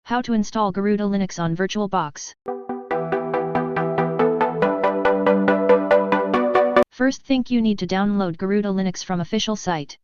How to install Garuda Linux on VirtualBox. First thing you need to download Garuda Linux from official site.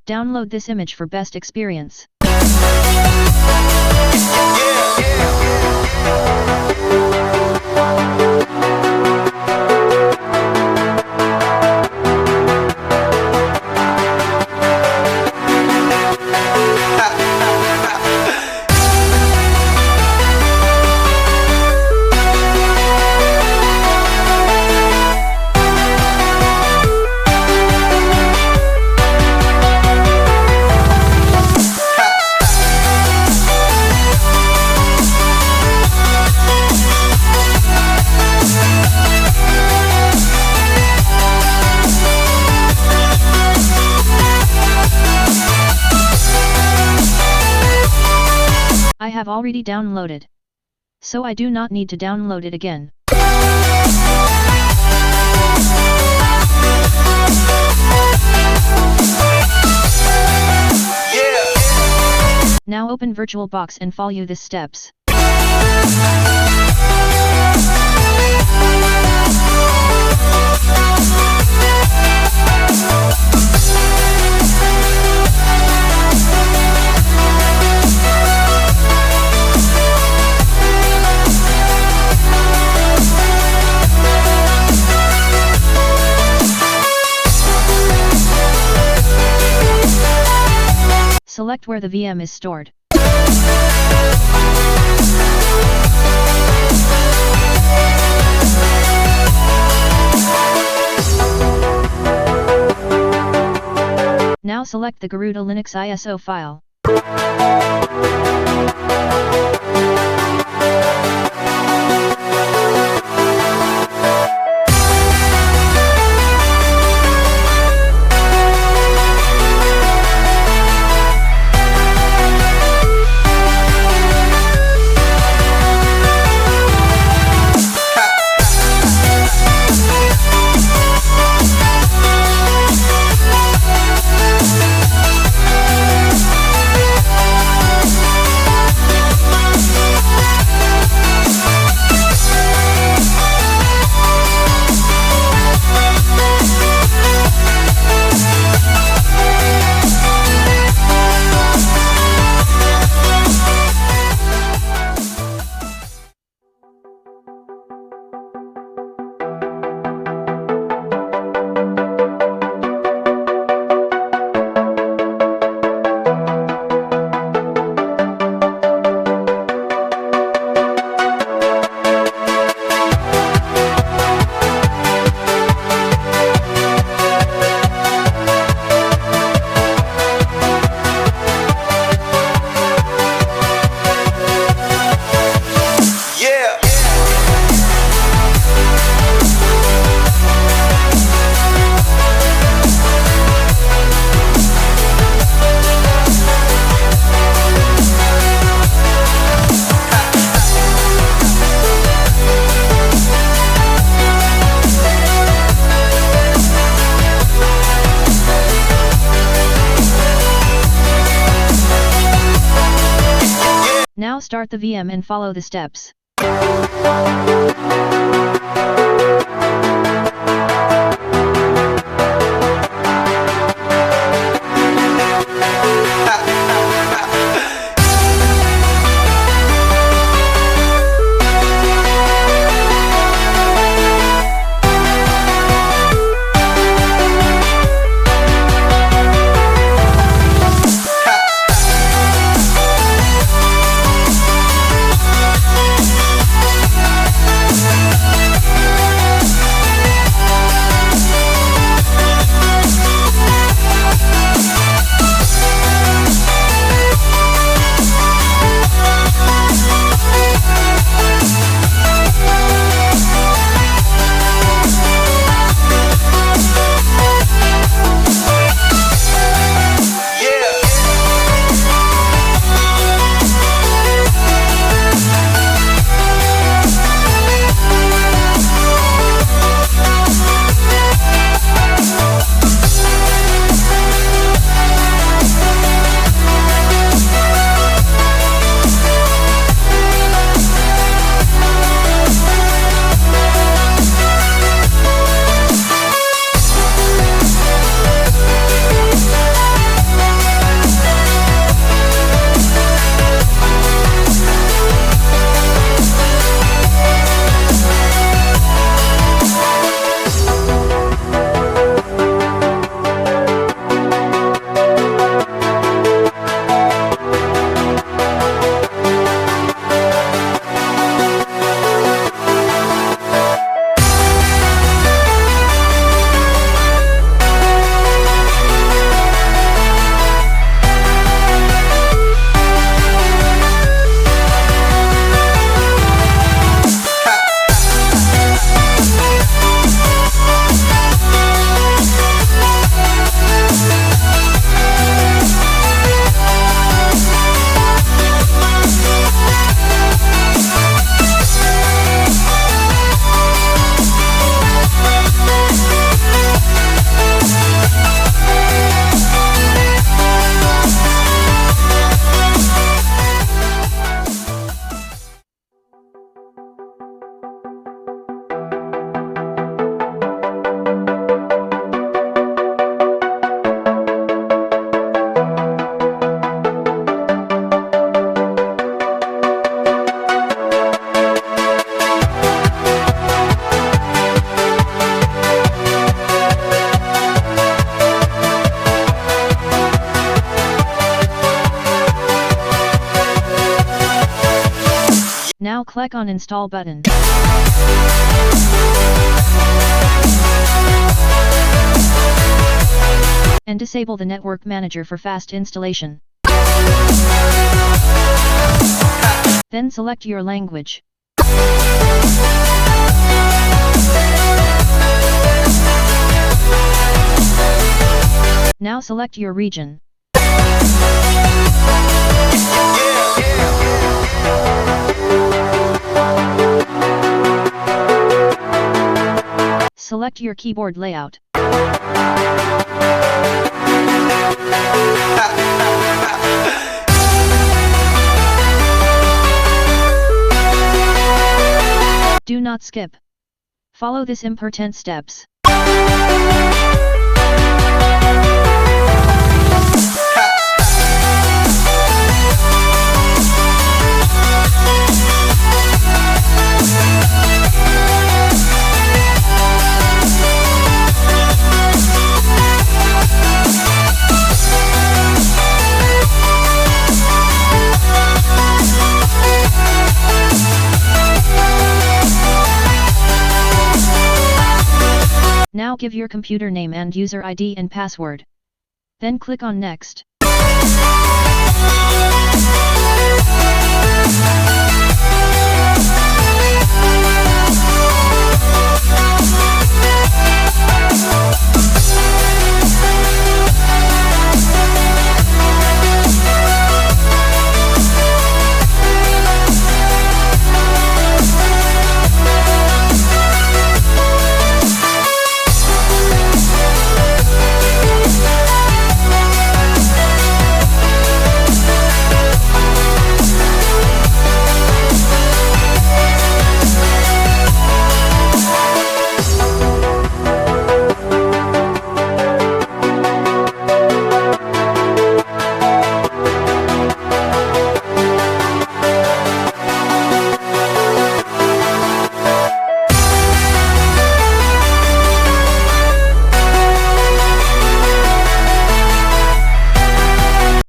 Download this image for best experience. I have already downloaded, so I do not need to download it again. Now open VirtualBox and follow these steps. Select where the VM is stored. Now select the Garuda Linux ISO file. Now start the VM and follow the steps. click on Install button. And disable the Network Manager for fast installation. Then select your language. Now select your region. Select your keyboard layout. Do not skip. Follow this important steps. Now give your computer name and user ID and password. Then click on Next.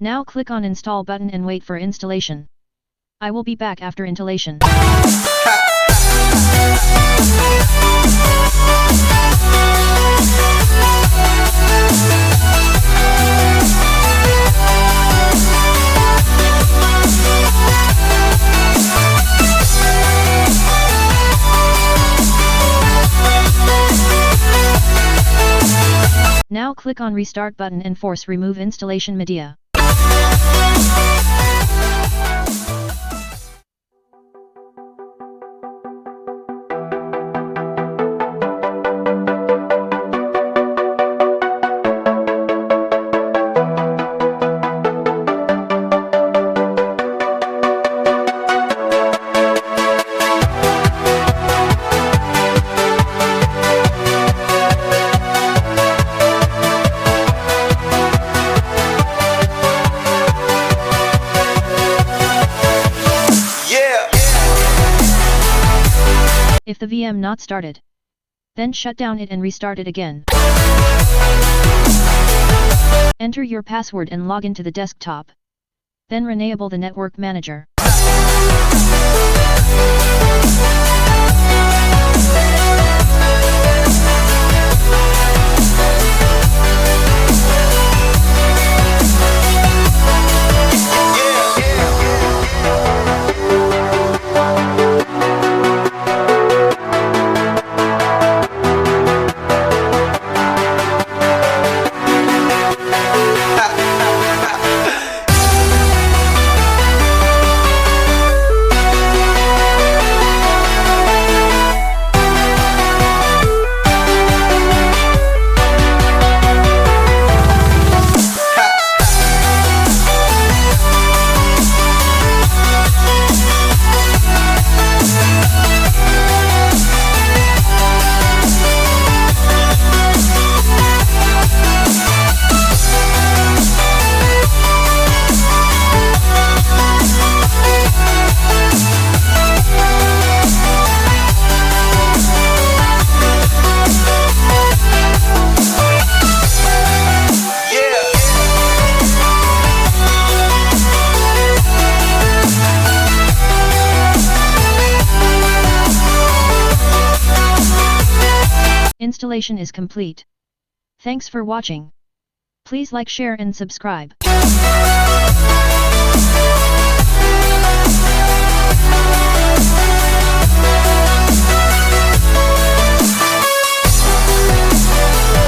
Now click on Install button and wait for installation. I will be back after installation. Now click on Restart button and force remove installation media. If the VM not started, then shut down it and restart it again. Enter your password and log into the desktop. Then enable the Network Manager. installation is complete. Thanks for watching. Please like, share and subscribe.